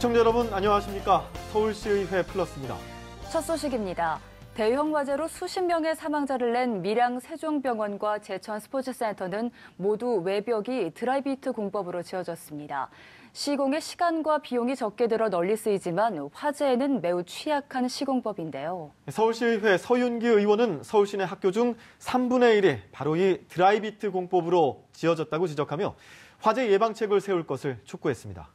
시청자 여러분 안녕하십니까? 서울시의회 플러스입니다. 첫 소식입니다. 대형 화재로 수십 명의 사망자를 낸 밀양 세종병원과 제천 스포츠센터는 모두 외벽이 드라이비트 공법으로 지어졌습니다. 시공에 시간과 비용이 적게 들어 널리 쓰이지만 화재에는 매우 취약한 시공법인데요. 서울시의회 서윤기 의원은 서울시내 학교 중 3분의 1이 바로 이 드라이비트 공법으로 지어졌다고 지적하며 화재 예방책을 세울 것을 촉구했습니다.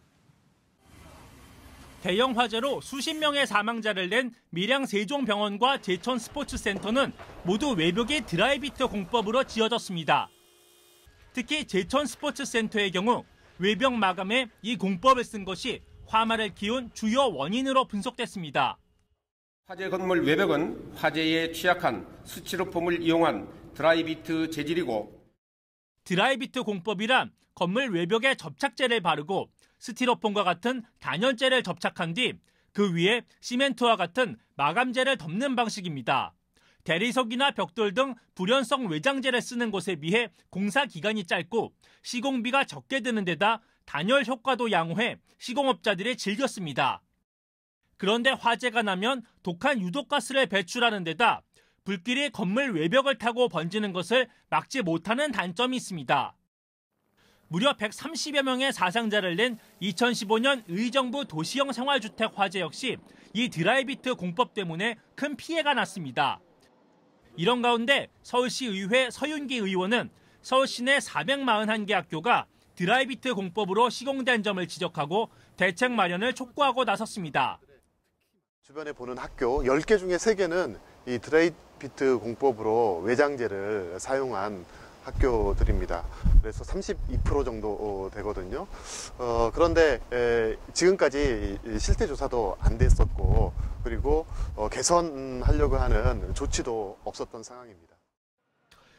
대형 화재로 수십 명의 사망자를 낸 밀양 세종병원과 제천 스포츠센터는 모두 외벽이 드라이비트 공법으로 지어졌습니다. 특히 제천 스포츠센터의 경우 외벽 마감에 이 공법을 쓴 것이 화마를 키운 주요 원인으로 분석됐습니다. 화재 건물 외벽은 화재에 취약한 스티로폼을 이용한 드라이비트 재질이고 드라이비트 공법이란 건물 외벽에 접착제를 바르고 스티로폼과 같은 단열재를 접착한 뒤 그 위에 시멘트와 같은 마감재를 덮는 방식입니다. 대리석이나 벽돌 등 불연성 외장재를 쓰는 것에 비해 공사 기간이 짧고 시공비가 적게 드는 데다 단열 효과도 양호해 시공업자들이 즐겼습니다. 그런데 화재가 나면 독한 유독가스를 배출하는 데다 불길이 건물 외벽을 타고 번지는 것을 막지 못하는 단점이 있습니다. 무려 130여 명의 사상자를 낸 2015년 의정부 도시형 생활주택 화재 역시 이 드라이비트 공법 때문에 큰 피해가 났습니다. 이런 가운데 서울시의회 서윤기 의원은 서울시 내 441개 학교가 드라이비트 공법으로 시공된 점을 지적하고 대책 마련을 촉구하고 나섰습니다. 주변에 보는 학교 10개 중에 3개는 이 드라이비트 공법으로 외장재를 사용한 학교들입니다. 그래서 32% 정도 되거든요. 그런데 지금까지 실태 조사도 안 됐었고 그리고 개선하려고 하는 조치도 없었던 상황입니다.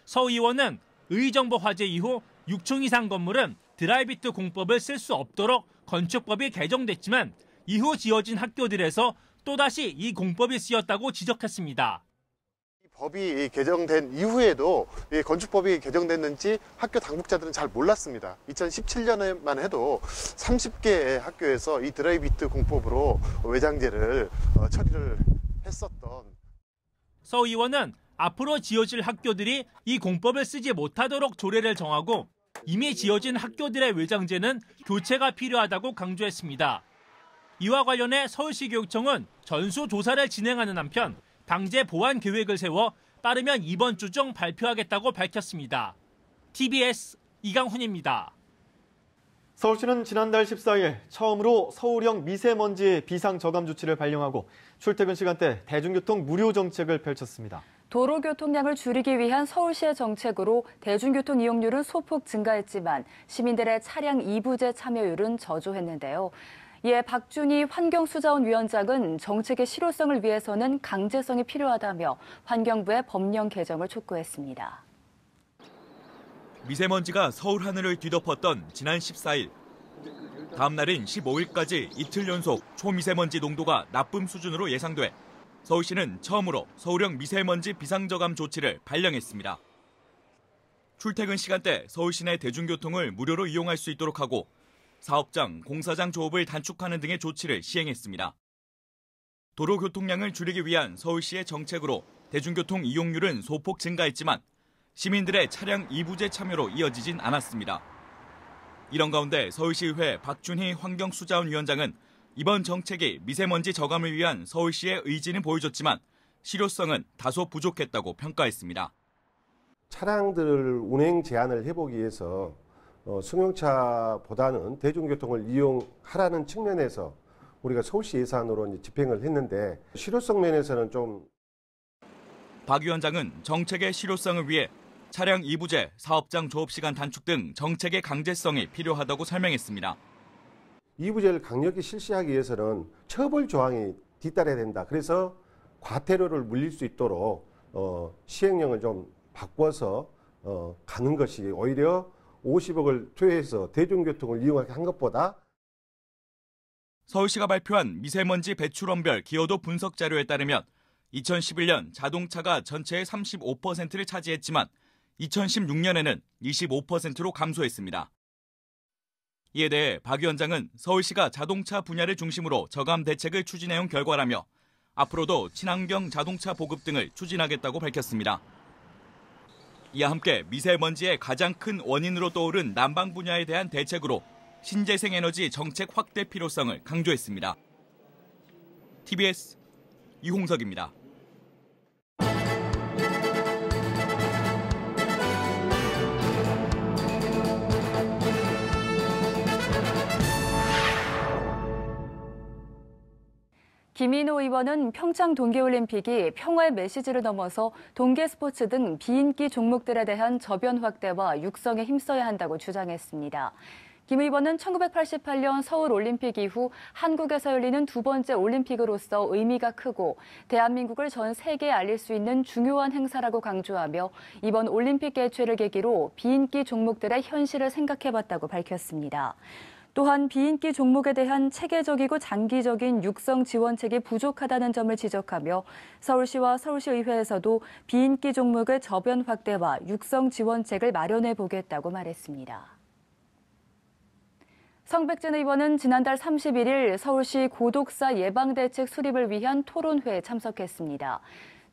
서 의원은 의정부 화재 이후 6층 이상 건물은 드라이비트 공법을 쓸 수 없도록 건축법이 개정됐지만 이후 지어진 학교들에서 또다시 이 공법이 쓰였다고 지적했습니다. 법이 개정된 이후에도 건축법이 개정됐는지 학교 당국자들은 잘 몰랐습니다. 2017년에만 해도 30개의 학교에서 이 드라이비트 공법으로 외장재를 처리를 했었던. 서 의원은 앞으로 지어질 학교들이 이 공법을 쓰지 못하도록 조례를 정하고 이미 지어진 학교들의 외장재는 교체가 필요하다고 강조했습니다. 이와 관련해 서울시교육청은 전수조사를 진행하는 한편 방제 보완 계획을 세워 빠르면 이번 주 중 발표하겠다고 밝혔습니다. TBS 이강훈입니다. 서울시는 지난달 14일 처음으로 서울형 미세먼지 비상저감 조치를 발령하고 출퇴근 시간대 대중교통 무료 정책을 펼쳤습니다. 도로 교통량을 줄이기 위한 서울시의 정책으로 대중교통 이용률은 소폭 증가했지만 시민들의 차량 이부제 참여율은 저조했는데요. 이에 박준희 환경수자원위원장은 정책의 실효성을 위해서는 강제성이 필요하다며 환경부의 법령 개정을 촉구했습니다. 미세먼지가 서울 하늘을 뒤덮었던 지난 14일. 다음 날인 15일까지 이틀 연속 초미세먼지 농도가 나쁨 수준으로 예상돼 서울시는 처음으로 서울형 미세먼지 비상저감 조치를 발령했습니다. 출퇴근 시간대 서울시 내 대중교통을 무료로 이용할 수 있도록 하고 사업장, 공사장 조업을 단축하는 등의 조치를 시행했습니다. 도로 교통량을 줄이기 위한 서울시의 정책으로 대중교통 이용률은 소폭 증가했지만 시민들의 차량 이부제 참여로 이어지진 않았습니다. 이런 가운데 서울시의회 박준희 환경수자원위원장은 이번 정책이 미세먼지 저감을 위한 서울시의 의지는 보여줬지만 실효성은 다소 부족했다고 평가했습니다. 차량들 운행 제한을 해보기 위해서 승용차보다는 대중교통을 이용하라는 측면에서 우리가 서울시 예산으로 집행을 했는데 실효성 면에서는 좀. 박 위원장은 정책의 실효성을 위해 차량 이부제, 사업장 조업시간 단축 등 정책의 강제성이 필요하다고 설명했습니다. 이부제를 강력히 실시하기 위해서는 처벌 조항이 뒤따라야 된다. 그래서 과태료를 물릴 수 있도록 시행령을 좀 바꿔서 가는 것이 오히려 50억을 투여해서 대중교통을 이용하게 한 것보다. 서울시가 발표한 미세먼지 배출원별 기여도 분석 자료에 따르면 2011년 자동차가 전체의 35%를 차지했지만 2016년에는 25%로 감소했습니다. 이에 대해 박 위원장은 서울시가 자동차 분야를 중심으로 저감 대책을 추진해온 결과라며 앞으로도 친환경 자동차 보급 등을 추진하겠다고 밝혔습니다. 이와 함께 미세먼지의 가장 큰 원인으로 떠오른 난방 분야에 대한 대책으로 신재생에너지 정책 확대 필요성을 강조했습니다. TBS 이홍석입니다. 김인호 의원은 평창 동계올림픽이 평화의 메시지를 넘어서 동계 스포츠 등 비인기 종목들에 대한 저변 확대와 육성에 힘써야 한다고 주장했습니다. 김 의원은 1988년 서울올림픽 이후 한국에서 열리는 두 번째 올림픽으로서 의미가 크고 대한민국을 전 세계에 알릴 수 있는 중요한 행사라고 강조하며 이번 올림픽 개최를 계기로 비인기 종목들의 현실을 생각해봤다고 밝혔습니다. 또한 비인기 종목에 대한 체계적이고 장기적인 육성 지원책이 부족하다는 점을 지적하며 서울시와 서울시의회에서도 비인기 종목의 저변 확대와 육성 지원책을 마련해 보겠다고 말했습니다. 성백진 의원은 지난달 31일 서울시 고독사 예방대책 수립을 위한 토론회에 참석했습니다.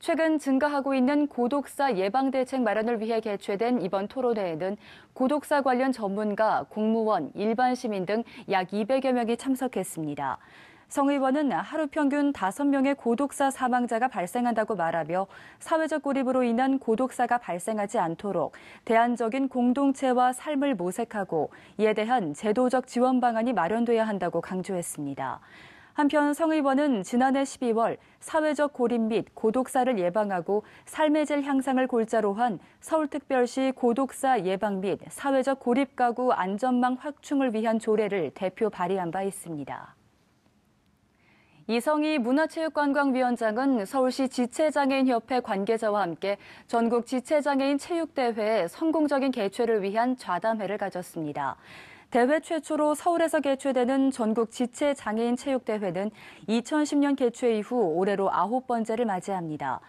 최근 증가하고 있는 고독사 예방대책 마련을 위해 개최된 이번 토론회에는 고독사 관련 전문가, 공무원, 일반 시민 등 약 200여 명이 참석했습니다. 성 의원은 하루 평균 5명의 고독사 사망자가 발생한다고 말하며 사회적 고립으로 인한 고독사가 발생하지 않도록 대안적인 공동체와 삶을 모색하고 이에 대한 제도적 지원 방안이 마련돼야 한다고 강조했습니다. 한편 성 의원은 지난해 12월 사회적 고립 및 고독사를 예방하고 삶의 질 향상을 골자로 한 서울특별시 고독사 예방 및 사회적 고립 가구 안전망 확충을 위한 조례를 대표 발의한 바 있습니다. 이성희 문화체육관광위원장은 서울시 지체장애인협회 관계자와 함께 전국 지체장애인 체육대회 성공적인 개최를 위한 좌담회를 가졌습니다. 대회 최초로 서울에서 개최되는 전국 지체장애인 체육대회는 2010년 개최 이후 올해로 9번째를 맞이합니다.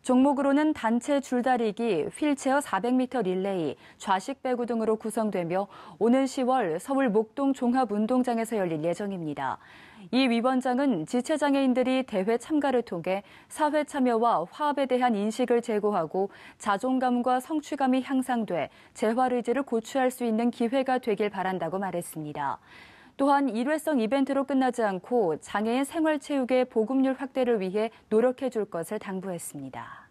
종목으로는 단체 줄다리기, 휠체어 400m 릴레이, 좌식 배구 등으로 구성되며 오는 10월 서울 목동 종합운동장에서 열릴 예정입니다. 이 위원장은 지체장애인들이 대회 참가를 통해 사회 참여와 화합에 대한 인식을 제고하고 자존감과 성취감이 향상돼 재활 의지를 고취할 수 있는 기회가 되길 바란다고 말했습니다. 또한 일회성 이벤트로 끝나지 않고 장애인 생활체육의 보급률 확대를 위해 노력해 줄 것을 당부했습니다.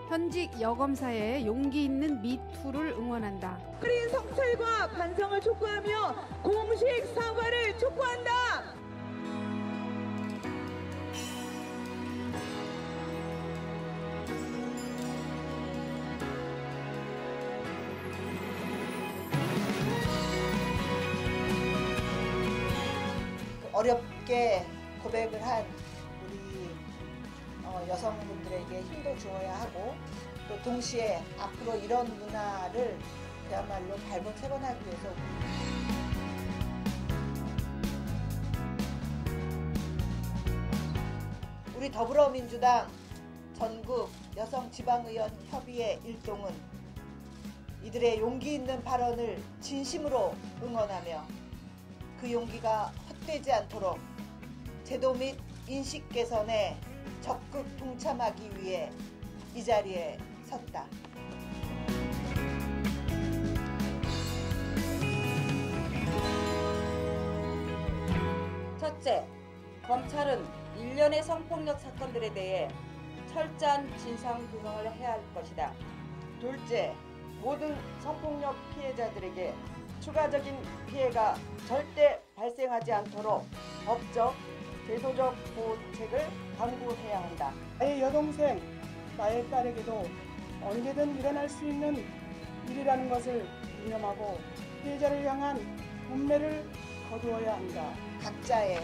현직 여검사의 용기 있는 미투를 응원한다. 어린 성찰과 반성을 촉구하며 공식 사과를 촉구한다. 어렵게 고백을 한 우리 여성분들에게 힘도 주어야 하고 또 동시에 앞으로 이런 문화를 그야말로 발본색원하기 위해서 우리 더불어민주당 전국 여성지방의원협의회 일동은 이들의 용기 있는 발언을 진심으로 응원하며 그 용기가 헛되지 않도록 제도 및 인식 개선에 적극 동참하기 위해 이 자리에 섰다. 첫째, 검찰은 일련의 성폭력 사건들에 대해 철저한 진상 규명을 해야 할 것이다. 둘째, 모든 성폭력 피해자들에게 추가적인 피해가 절대 발생하지 않도록 법적, 제도적 보호책을 강구해야 한다. 나의 여동생, 나의 딸에게도 언제든 일어날 수 있는 일이라는 것을 이념하고 피해자를 향한 분매를 거두어야 한다. 각자의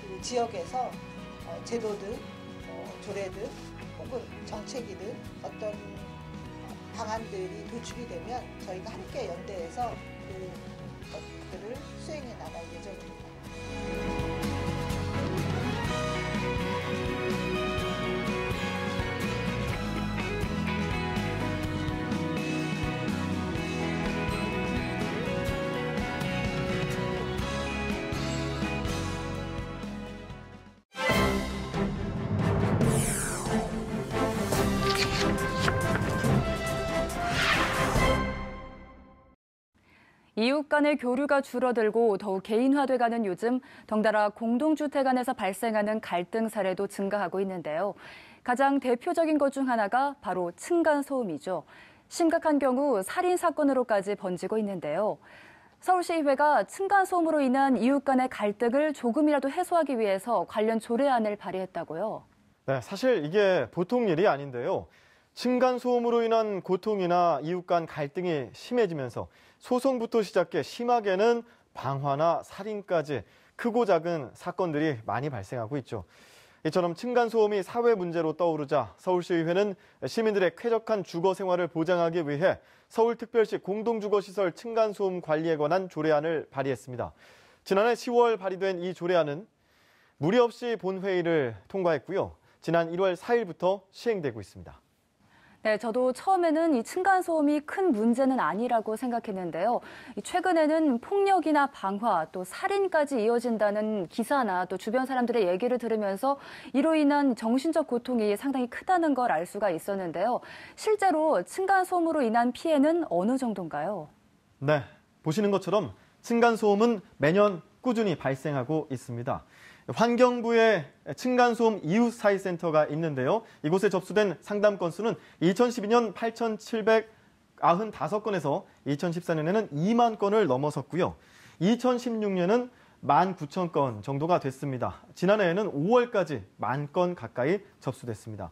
그 지역에서 제도든 조례든 혹은 정책이든 어떤 방안들이 도출이 되면 저희가 함께 연대해서 그것들을 수행해 나갈 예정입니다. 이웃 간의 교류가 줄어들고 더욱 개인화돼가는 요즘 덩달아 공동주택 안에서 발생하는 갈등 사례도 증가하고 있는데요. 가장 대표적인 것 중 하나가 바로 층간소음이죠. 심각한 경우 살인 사건으로까지 번지고 있는데요. 서울시의회가 층간소음으로 인한 이웃 간의 갈등을 조금이라도 해소하기 위해서 관련 조례안을 발의했다고요. 네, 사실 이게 보통 일이 아닌데요. 층간소음으로 인한 고통이나 이웃 간 갈등이 심해지면서 소송부터 시작해 심하게는 방화나 살인까지 크고 작은 사건들이 많이 발생하고 있죠. 이처럼 층간소음이 사회 문제로 떠오르자 서울시의회는 시민들의 쾌적한 주거 생활을 보장하기 위해 서울특별시 공동주거시설 층간소음 관리에 관한 조례안을 발의했습니다. 지난해 10월 발의된 이 조례안은 무리 없이 본회의를 통과했고요. 지난 1월 4일부터 시행되고 있습니다. 네, 저도 처음에는 이 층간소음이 큰 문제는 아니라고 생각했는데요. 최근에는 폭력이나 방화, 또 살인까지 이어진다는 기사나 또 주변 사람들의 얘기를 들으면서 이로 인한 정신적 고통이 상당히 크다는 걸 알 수가 있었는데요. 실제로 층간소음으로 인한 피해는 어느 정도인가요? 네, 보시는 것처럼 층간소음은 매년 꾸준히 발생하고 있습니다. 환경부의 층간소음 이웃사회센터가 있는데요. 이곳에 접수된 상담 건수는 2012년 8,795건에서 2014년에는 2만 건을 넘어섰고요. 2016년은 19,000건 정도가 됐습니다. 지난해에는 5월까지 10,000건 가까이 접수됐습니다.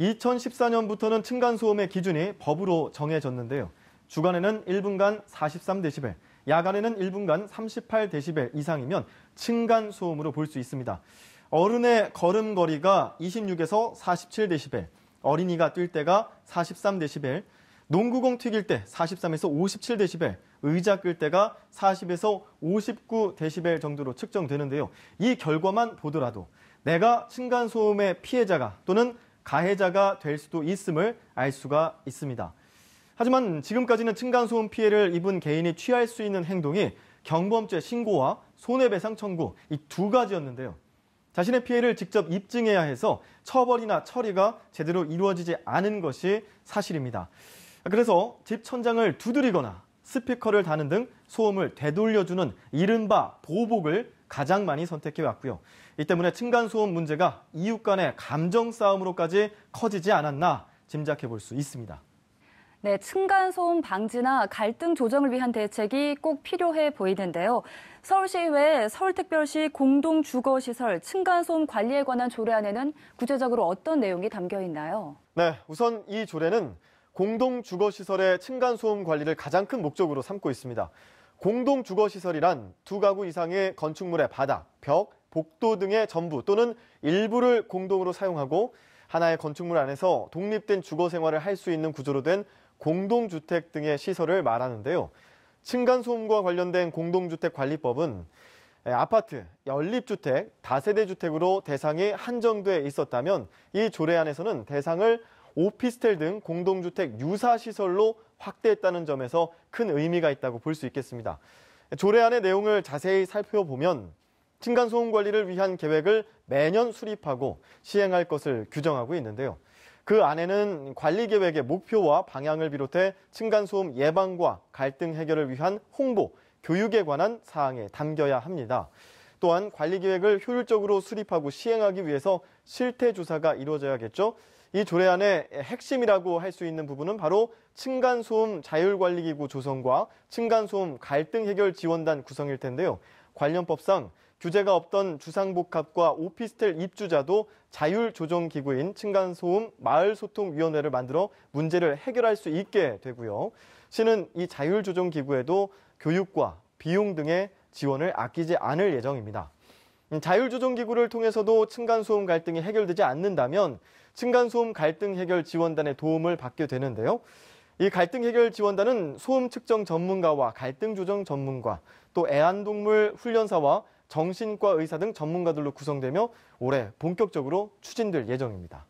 2014년부터는 층간소음의 기준이 법으로 정해졌는데요. 주간에는 1분간 43데시벨, 야간에는 1분간 38데시벨 이상이면 층간소음으로 볼 수 있습니다. 어른의 걸음거리가 26에서 47데시벨, 어린이가 뛸 때가 43데시벨, 농구공 튀길 때 43에서 57데시벨, 의자 끌 때가 40에서 59데시벨 정도로 측정되는데요. 이 결과만 보더라도 내가 층간소음의 피해자가 또는 가해자가 될 수도 있음을 알 수가 있습니다. 하지만 지금까지는 층간소음 피해를 입은 개인이 취할 수 있는 행동이 경범죄 신고와 손해배상 청구 이 두 가지였는데요. 자신의 피해를 직접 입증해야 해서 처벌이나 처리가 제대로 이루어지지 않은 것이 사실입니다. 그래서 집 천장을 두드리거나 스피커를 다는 등 소음을 되돌려주는 이른바 보복을 가장 많이 선택해왔고요. 이 때문에 층간소음 문제가 이웃 간의 감정 싸움으로까지 커지지 않았나 짐작해 볼 수 있습니다. 네, 층간소음 방지나 갈등 조정을 위한 대책이 꼭 필요해 보이는데요. 서울시의회 서울특별시 공동주거시설 층간소음 관리에 관한 조례안에는 구체적으로 어떤 내용이 담겨 있나요? 네, 우선 이 조례는 공동주거시설의 층간소음 관리를 가장 큰 목적으로 삼고 있습니다. 공동주거시설이란 두 가구 이상의 건축물의 바닥, 벽, 복도 등의 전부 또는 일부를 공동으로 사용하고 하나의 건축물 안에서 독립된 주거 생활을 할 수 있는 구조로 된 공동주택 등의 시설을 말하는데요. 층간소음과 관련된 공동주택관리법은 아파트, 연립주택, 다세대 주택으로 대상이 한정돼 있었다면 이 조례안에서는 대상을 오피스텔 등 공동주택 유사시설로 확대했다는 점에서 큰 의미가 있다고 볼 수 있겠습니다. 조례안의 내용을 자세히 살펴보면 층간소음 관리를 위한 계획을 매년 수립하고 시행할 것을 규정하고 있는데요. 그 안에는 관리계획의 목표와 방향을 비롯해 층간소음 예방과 갈등 해결을 위한 홍보, 교육에 관한 사항에 담겨야 합니다. 또한 관리계획을 효율적으로 수립하고 시행하기 위해서 실태조사가 이루어져야겠죠. 이 조례안의 핵심이라고 할 수 있는 부분은 바로 층간소음 자율관리기구 조성과 층간소음 갈등 해결 지원단 구성일 텐데요. 관련 법상 규제가 없던 주상복합과 오피스텔 입주자도 자율조정기구인 층간소음 마을소통위원회를 만들어 문제를 해결할 수 있게 되고요. 시는 이 자율조정기구에도 교육과 비용 등의 지원을 아끼지 않을 예정입니다. 자율조정기구를 통해서도 층간소음 갈등이 해결되지 않는다면 층간소음 갈등 해결 지원단의 도움을 받게 되는데요. 이 갈등 해결 지원단은 소음 측정 전문가와 갈등 조정 전문가, 또 애완동물 훈련사와 정신과 의사 등 전문가들로 구성되며 올해 본격적으로 추진될 예정입니다.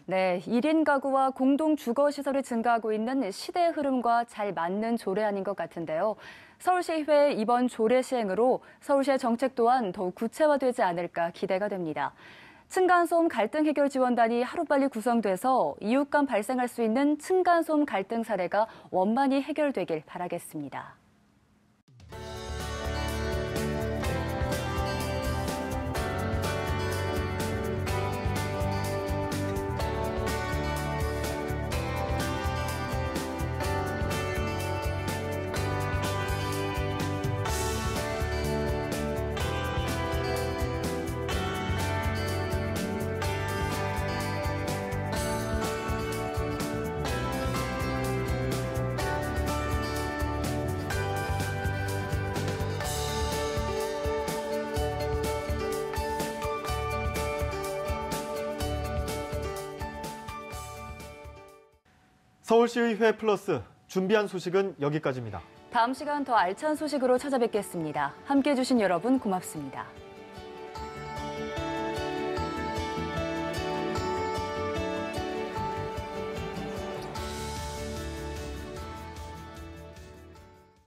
네, 1인 가구와 공동 주거 시설이 증가하고 있는 시대의 흐름과 잘 맞는 조례안인 것 같은데요. 서울시의회 이번 조례 시행으로 서울시의 정책 또한 더욱 구체화되지 않을까 기대가 됩니다. 층간소음 갈등 해결 지원단이 하루빨리 구성돼서 이웃 간 발생할 수 있는 층간소음 갈등 사례가 원만히 해결되길 바라겠습니다. 서울시의회 플러스 준비한 소식은 여기까지입니다. 다음 시간 더 알찬 소식으로 찾아뵙겠습니다. 함께해 주신 여러분 고맙습니다.